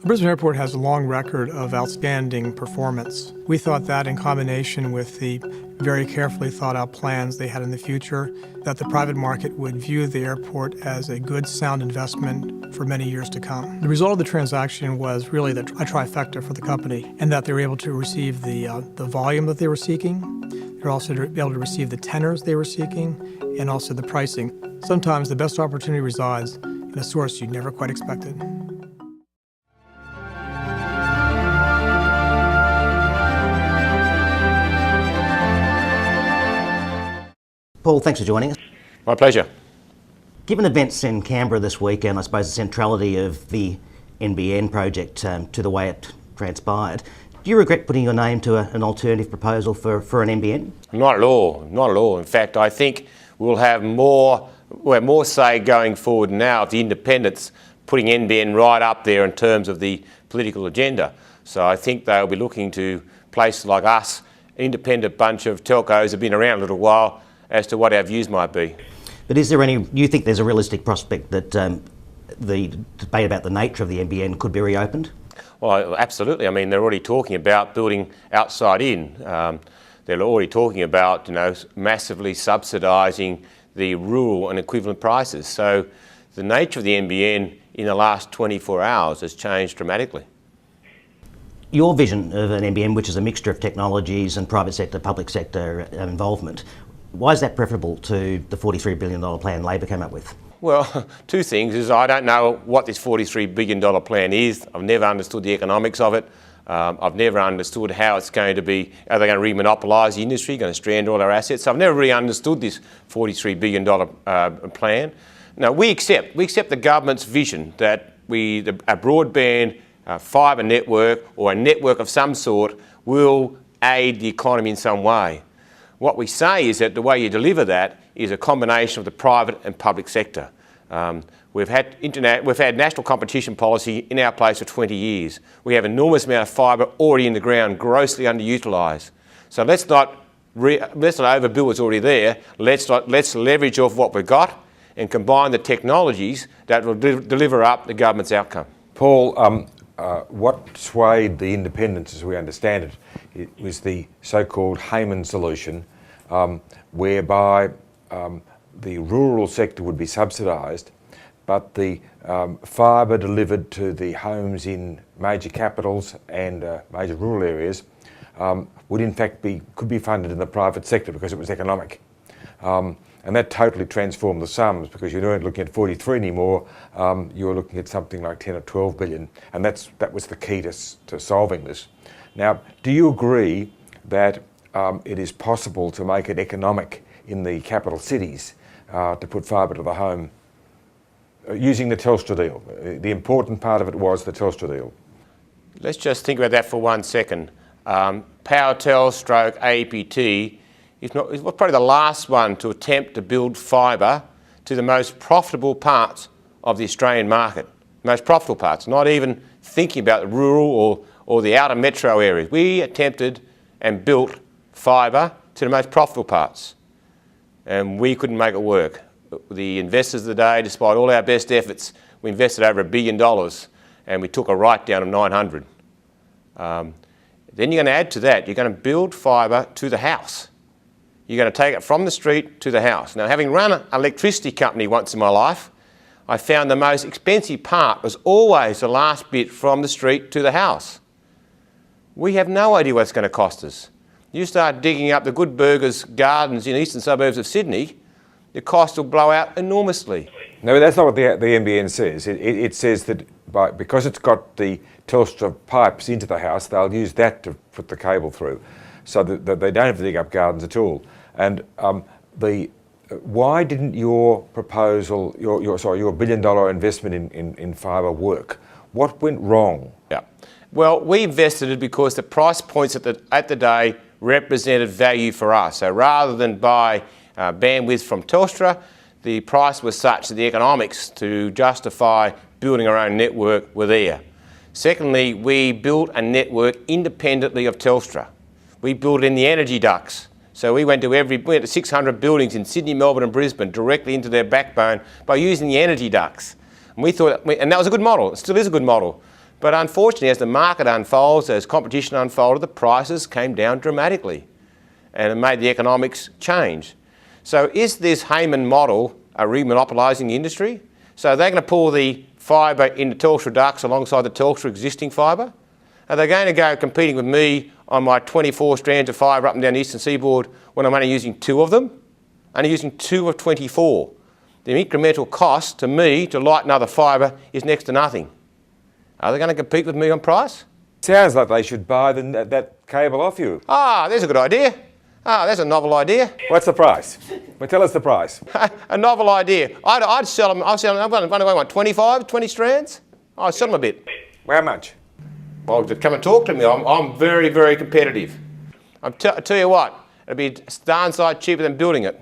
Brisbane Airport has a long record of outstanding performance. We thought that in combination with the very carefully thought out plans they had in the future, that the private market would view the airport as a good, sound investment for many years to come. The result of the transaction was really a trifecta for the company, and that they were able to receive the volume that they were seeking. They were also able to receive the tenors they were seeking, and also the pricing. Sometimes the best opportunity resides in a source you never quite expected. Paul, thanks for joining us. My pleasure. Given events in Canberra this week and I suppose the centrality of the NBN project to the way it transpired, do you regret putting your name to an alternative proposal for an NBN? Not at all, not at all. In fact, I think we'll have more say going forward now of the independents putting NBN right up there in terms of the political agenda. So I think they'll be looking to places like us, an independent bunch of telcos have been around a little while, as to what our views might be. But is there do you think there's a realistic prospect that the debate about the nature of the NBN could be reopened? Well, absolutely. I mean, they're already talking about building outside in. They're already talking about, massively subsidising the rural and equivalent prices. So the nature of the NBN in the last 24 hours has changed dramatically. Your vision of an NBN, which is a mixture of technologies and private sector, public sector involvement, why is that preferable to the $43 billion plan Labor came up with? Well, two things is I don't know what this $43 billion plan is. I've never understood the economics of it. I've never understood how it's going to be, are they going to remonopolise the industry, going to strand all our assets? So I've never really understood this $43 billion plan. Now, we accept the government's vision that a broadband fibre network or a network of some sort will aid the economy in some way. What we say is that the way you deliver that is a combination of the private and public sector. We've had national competition policy in our place for 20 years. We have an enormous amount of fibre already in the ground, grossly underutilised. So let's not overbuild what's already there. Let's leverage off what we've got and combine the technologies that will deliver up the government's outcome. Paul, what swayed the independents, as we understand it, it was the so-called Hayman solution, whereby the rural sector would be subsidised, but the fibre delivered to the homes in major capitals and major rural areas would in fact could be funded in the private sector because it was economic. And that totally transformed the sums because you weren't looking at 43 anymore, you were looking at something like 10 or 12 billion, and that was the key to solving this. Now, do you agree that it is possible to make it economic in the capital cities to put fibre to the home using the Telstra deal? The important part of it was the Telstra deal. Let's just think about that for 1 second. PowerTel stroke AAPT is probably the last one to attempt to build fibre to the most profitable parts of the Australian market. Most profitable parts, not even thinking about the rural or the outer metro areas. We attempted and built fibre to the most profitable parts, and we couldn't make it work. The investors of the day, despite all our best efforts, we invested over $1 billion and we took a write-down of 900. Then you're going to add to that, you're going to build fibre to the house. You're going to take it from the street to the house. Now, having run an electricity company once in my life, I found the most expensive part was always the last bit from the street to the house. We have no idea what it's going to cost us. You start digging up the Good Burgers gardens in eastern suburbs of Sydney, the cost will blow out enormously. No, that's not what the NBN says. It says that because it's got the Telstra pipes into the house, they'll use that to put the cable through, so that they don't have to dig up gardens at all. And why didn't your proposal, your $1 billion investment in fibre work? What went wrong? Yeah. Well, we invested it because the price points at the day represented value for us. So rather than buy bandwidth from Telstra, the price was such that the economics to justify building our own network were there. Secondly, we built a network independently of Telstra. We built in the energy ducts. So we went to 600 buildings in Sydney, Melbourne and Brisbane directly into their backbone by using the energy ducts. And we thought, and that was a good model, it still is a good model. But unfortunately, as the market unfolds, as competition unfolded, the prices came down dramatically and it made the economics change. So is this Heyman model a remonopolising the industry? So they're going to pull the fibre into Telstra ducts alongside the Telstra existing fibre? Are they going to go competing with me on my 24 strands of fibre up and down the eastern seaboard when I'm only using 2 of them? Only using 2 of 24. The incremental cost to me to light another fibre is next to nothing. Are they going to compete with me on price? Sounds like they should buy that cable off you. Ah, there's a good idea. Ah, there's a novel idea. What's the price? Well, tell us the price. A novel idea. I'd sell them. I'd sell them. I want 25, 20 strands. I'd sell them a bit. How much? Well, come and talk to me. I'm very, very competitive. I tell you what, it'll be darn sight cheaper than building it.